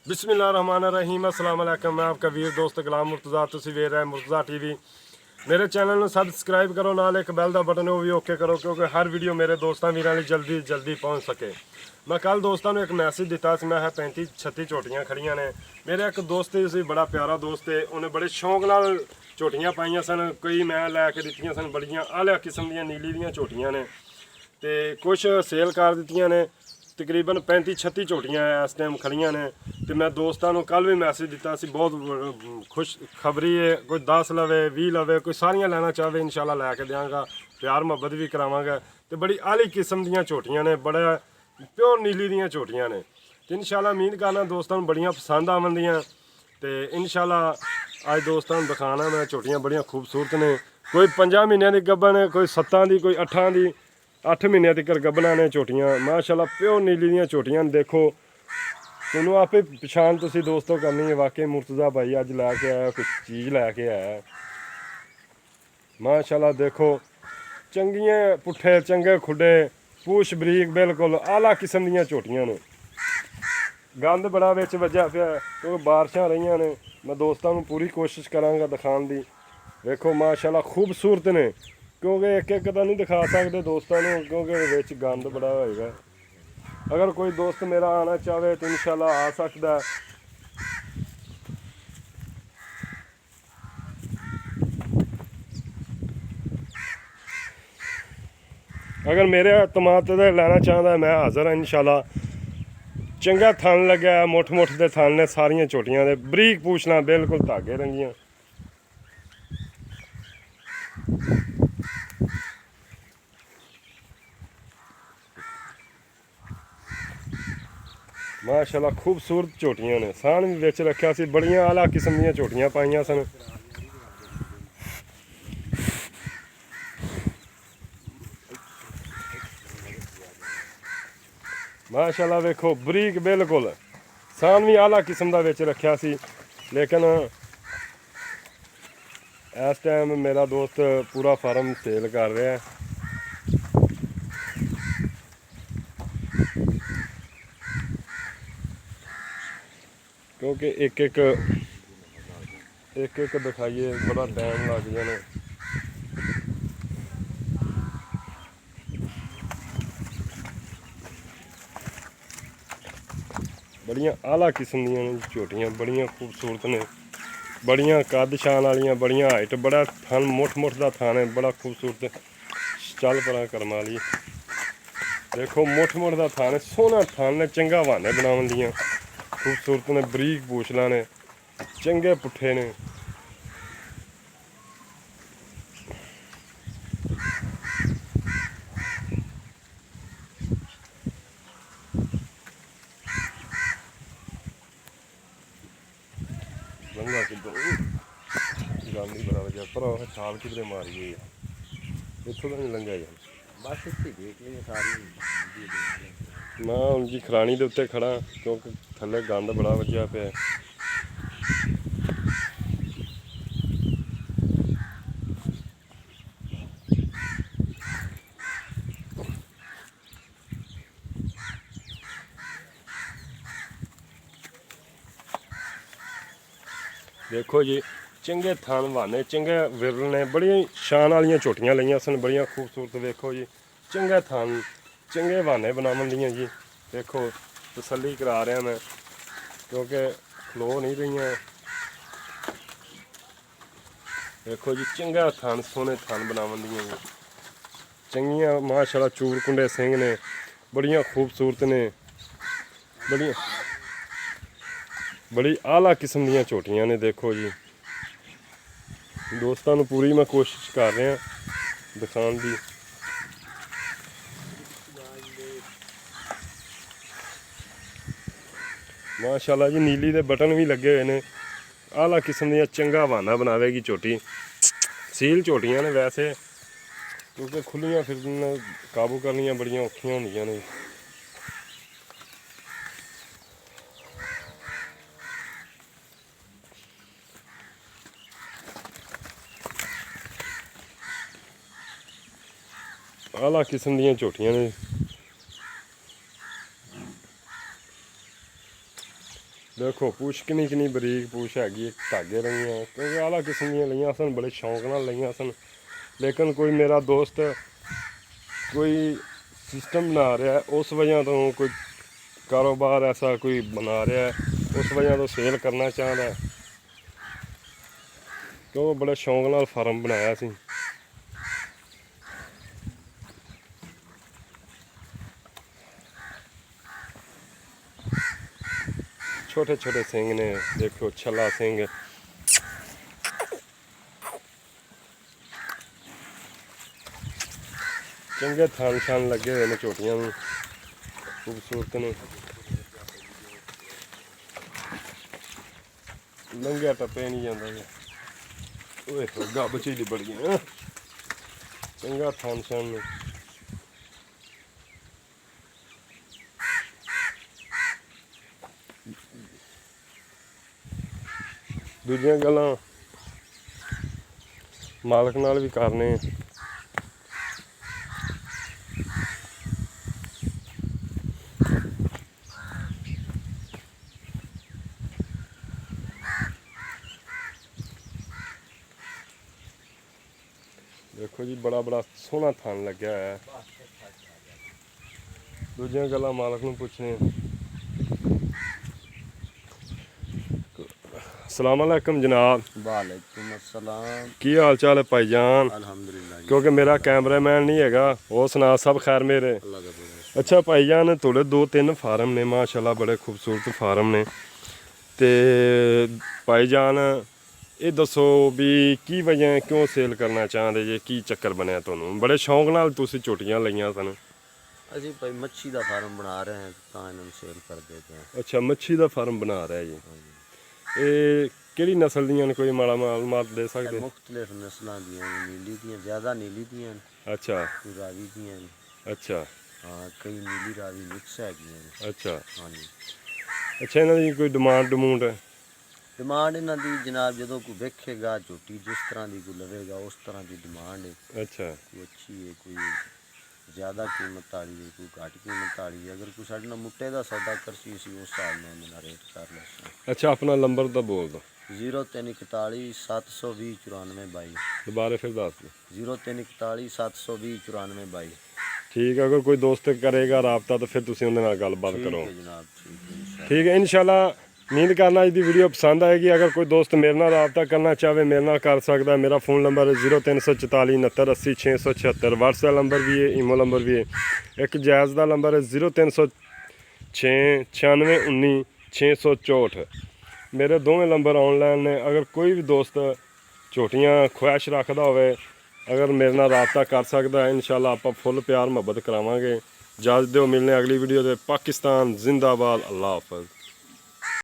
बिस्मिल्लाहिर्रहमानिर्रहीम अस्सलाम वालेकुम। मैं आपका वीर दोस्त गुलाम मुर्तज़ा, तुसी वेख रहे मुर्तज़ा टीवी। मेरे चैनल में सबसक्राइब करो, नाल एक बैल का बटन वो भी ओके करो क्योंकि हर वीडियो मेरे दोस्तों वीरां लई जल्दी जल्दी पहुँच सके। मैं कल दोस्तों को एक मैसेज दिता सी, मैं 35-36 झोटियां खड़ियां ने। मेरे एक दोस्त सी, बड़ा प्यारा दोस्त है, उन्हें बड़े शौक नाल झोटियां पाइयां सन। कई मैं लैके दित्तियां सन, बड़ियां आला किस्म दियां नीली दियां झोटियां ने ते कुछ सेल कर दित्तियां ने। तकरीबन 35-36 झोटियां इस टाइम खड़ियां ने। तो मैं दोस्तों को कल भी मैसेज दिता सी, बहुत खुश खबरी है। कोई 10 लवे 20 लवे, कोई सारियां लेना चाहे इंशाल्लाह लैके देंगा, प्यार मुहब्बत भी करावांगा। तो बड़ी आली किस्म दियां झोटियां ने, बड़ा प्योर नीली दियां झोटियां ने। तो इंशाल्लाह उम्मीद करना दोस्तों को बड़ियां पसंद आवेंदियां। तो इंशाल्लाह अज दोस्तों को दिखाना मैं झोटियां बड़ियां खूबसूरत ने। कोई 5 महीनों की गब्बन है, कोई 7 की, कोई 8 की। 8 महीने तक गब्बना ने झोटियां, माशाल्लाह प्योर नीली दियां झोटियां। देखो तुहानू आपे पछाण तुसी दोस्तों करनी है, वाकई मुर्तज़ा भाई अज लैके आया, कुछ चीज़ लैके आया माशाल्लाह। देखो चंगियां पुट्ठे चंगे खुडे, पूछ बरीक, बिल्कुल आला किस्म दियां झोटियां ने। गंद बड़ा विच वज्या पिया क्योंकि बारिशां रही ने। मैं दोस्तों को पूरी कोशिश करांगा दिखाने की। देखो माशाल्लाह खूबसूरत ने, क्योंकि एक एक तो नहीं दिखा सकते दोस्तों को क्योंकि विच गंद बड़ा होएगा। अगर कोई दोस्त मेरा आना चाहे तो इंशाल्लाह आ सकता है। अगर मेरे तमात लेना चाहता है मैं हाज़र हाँ इंशाल्लाह। चंगा थन लग्या, मुठ मुठ के थन ने सारियां झोटियां दे, बरीक पूछना, बिल्कुल धागे रंगियां। माशाल्लाह खूबसूरत झोटियां ने। सान भी विच रखा सी, बड़ियां आला किस्म दियां झोटियां पाइयां सन। माशाल्लाह वेखो बरीक बिल्कुल, सान भी आला किस्म का विच रखा सी। लेकिन इस टाइम मेरा दोस्त पूरा फार्म सेल कर रहा है। क्योंकि एक एक दिखाइए बड़ा टाइम लग जाने। बड़ियां आला किस्म दियां झोटियां, बड़ियां खूबसूरत ने, बड़ियां कद शान वालियां, बड़ियां हाइट, बड़ा थन मुठ मुठ का थन है, बड़ा खूबसूरत। चल परा करम वाली, देखो मुठ मुठ का थन है, सोहना थन ने, चंगा बहाने बनावन दियां, खूबसूरत ने, बरीक पूछला ने, चंगे पुट्ठे ने। लंघा किधर गल नहीं बड़ा वजह पर छाल किधरे मारी गई है, इतों तो नहीं लंघा जाए। बस इतनी देख लिए सारी। मैं हूँ जी खरानी के उत्ते खड़ा क्योंकि थले गंद बड़ा वजह पे। देखो जी चंगे थान बहाने, चंगे विरल ने, बड़ी शान वाली झोटियां लिया सन, बड़िया खूबसूरत। देखो जी चंगे थान, चंगे बहाने बनावन दियां जी। देखो तसल्ली करा रहा मैं क्योंकि खलो नहीं रही। देखो जी चंगा थान, सोहने थान बनावन दियां जी, चंगियां माशाल्लाह चूर कुंडे सिंह ने, बड़िया खूबसूरत ने, बड़ी आला किस्म दियां झोटियां ने। देखो जी दोस्तों को पूरी मैं कोशिश कर रहा दिखाने की। माशाल्लाह जी नीली दे बटन भी लगे हुए हैं, आला किस्म दियां, चंगा बहाना बनावेगी झोटी। सील झोटियां ने वैसे, क्योंकि खुलियां फिर काबू करनियां बड़ियां औखियां होंदियां ने। आला किस्म दियां झोटियां ने। ਦੇਖੋ ਪੂਛ ਕਿੰਨੀ ਬਰੀਕ ਪੂਛ ਹੈਗੀ, ਧਾਗੇ ਲਈਆਂ ਕਿਉਂਕਿ ਆਲਾ ਕਿਸਮ ਦੀਆਂ ਲਈਆਂ ਸਨ, ਬੜੇ ਸ਼ੌਂਕ ਨਾਲ ਲਈਆਂ ਸਨ। ਲੇਕਿਨ ਕੋਈ ਮੇਰਾ ਦੋਸਤ ਕੋਈ ਸਿਸਟਮ ਬਣਾ ਰਿਹਾ, ਉਸ ਵਜ੍ਹਾ ਤੋਂ ਕੋਈ ਕਾਰੋਬਾਰ ਐਸਾ ਕੋਈ ਬਣਾ ਰਿਹਾ, ਉਸ ਵਜ੍ਹਾ ਤੋਂ ਸੇਲ ਕਰਨਾ ਚਾਹੁੰਦਾ, ਕਿਉਂ ਬੜੇ ਸ਼ੌਂਕ ਨਾਲ ਫਾਰਮ ਬਣਾਇਆ ਸੀ। ਛੋਟੇ ਛੋਟੇ ਸਿੰਘ ਨੇ, ਦੇਖੋ ਛੱਲਾ ਸਿੰਘ, ਚੰਗੇ ਥਣ ਛਣ ਲੱਗੇ ਹੋਏ ਨੇ ਝੋਟੀਆਂ ਨੂੰ, ਖੂਬਸੂਰਤ ਨੇ। ਲੰਘਿਆ ਟੱਪੇ ਨਹੀਂ ਜਾਂਦਾ ਜੀ। ਓਏ ਗੱਬ ਚੀਜ਼ ਬੜੀਆਂ ਚੰਗਾ ਥਣ ਛਣ ਨੇ। ਦੂਜੀਆਂ ਗੱਲਾਂ ਮਾਲਕ ਨਾਲ ਵੀ ਕਰਨੇ। ਦੇਖੋ ਜੀ ਬੜਾ ਸੋਹਣਾ ਥਣ ਲੱਗਿਆ ਹੈ। ਦੂਜੀਆਂ ਗੱਲਾਂ ਮਾਲਕ ਨੂੰ ਪੁੱਛਣੇ। अस्सलाम वालेकुम जनाब। वालेकुम अस्सलाम। की हाल चाल है भाईजान? अल्हम्दुलिल्लाह। क्योंकि मेरा कैमरामैन नहीं हैगा, वो सुना सब खैर मेरे। अल्लाह दा शुक्र। अच्छा भाईजान थोड़े 2-3 फार्म ने माशाल्लाह, बड़े खूबसूरत फार्म ने ते भाईजान ये दसो भी की वजह क्यों सेल करना चाहते जे, की चक्कर बनया तुहानू? बड़े शौक नाल तुसी झोटियां लईयां सन। ਅਸੀਂ ਭਾਈ ਮੱਛੀ ਦਾ ਫਾਰਮ ਬਣਾ ਰਹੇ ਹਾਂ ਤਾਂ ਇਹਨਾਂ ਨੂੰ ਸੇਲ ਕਰ ਦੇते हैं। अच्छा मच्छी ਦਾ ਫਾਰਮ ਬਣਾ ਰਿਹਾ ਜੀ। ਇਹ ਕਿਹੜੀ ਨਸਲ ਦੀਆਂ ਨੇ, ਕੋਈ ਮਾੜਾ ਮਾਲੂਮਾਤ ਦੇ ਸਕਦੇ? ਮੁxtਲਿਫ ਨਸਲਾਂ ਦੀਆਂ ਨੇ, ਨੀਲੀ ਦੀਆਂ ਜ਼ਿਆਦਾ ਨੀਲੀ ਦੀਆਂ ਨੇ, ਅੱਛਾ ਕੋਈ ਰਾਵੀ ਦੀਆਂ ਨੇ। ਅੱਛਾ ਹਾਂ ਕਈ ਨੀਲੀ ਰਾਵੀ ਮਿਕਸ ਹੈਗੀਆਂ ਨੇ। ਅੱਛਾ ਹਾਂਜੀ। ਅੱਛਾ ਇਹਨਾਂ ਦੀ ਕੋਈ ਡਿਮਾਂਡ ਡਿਮਾਂਡ ਇਹਨਾਂ ਦੀ ਜਨਾਬ ਜਦੋਂ ਕੋਈ ਵੇਖੇਗਾ ਝੋਟੀ ਜਿਸ ਤਰ੍ਹਾਂ ਦੀ ਕੋਈ ਲਵੇਗਾ ਉਸ ਤਰ੍ਹਾਂ ਦੀ ਡਿਮਾਂਡ ਹੈ। ਅੱਛਾ ਕੋਈ ਅੱਛੀ ਹੈ, ਕੋਈ ਜ਼ਿਆਦਾ ਕੀਮਤ ਵਾਲੀ ਹੈ, ਕੋਈ ਘੱਟ ਕੀਮਤ ਵਾਲੀ ਹੈ। ਅਗਰ ਕੋਈ ਸਾਡੇ ਨਾਲ ਮੁੱਟੇ ਦਾ ਸੌਦਾ ਕਰਸੀ ਅਸੀਂ ਉਸ ਹਿਸਾਬ ਨਾਲ ਉਹਨਾਂ ਦਾ ਰੇਟ ਕਰ ਲੈਂਦੇ। ਅੱਛਾ ਆਪਣਾ ਨੰਬਰ ਤਾਂ ਬੋਲ ਦੋ। 0341 720 94 ਦੁਬਾਰਾ ਫਿਰ ਦੱਸ ਦਿਓ। 0341 720 94 ਠੀਕ ਹੈ, ਅਗਰ ਕੋਈ ਦੋਸਤ ਕਰੇਗਾ ਰਾਬਤਾ ਤਾਂ ਫਿਰ ਤੁਸੀਂ ਉਹਦੇ ਨਾਲ ਗੱਲਬਾਤ ਕਰੋ। जनाब। ठीक है इंशाल्लाह। उम्मीद करना इस वीडियो पसंद आएगी। अगर कोई दोस्त मेरे नाल रबता करना चाहे मेरे नाल कर सकता है। मेरा फ़ोन नंबर है 0344 69 80 676। व्हाट्सएप नंबर भी है, ईमो नंबर भी है। एक जायज़ का नंबर है 0306 96 19 664। मेरे दोवें नंबर ऑनलाइन ने। अगर कोई भी दोस्त झोटियां ख्वाहिश रखता हो, अगर मेरे नाल रबता कर सकता है, इंशाल्लाह आप फुल प्यार मुहब्बत करावांगे। इजाज़त दो, मिलने अगली वीडियो से। पाकिस्तान जिंदाबाद। अल्लाह हाफ़िज़।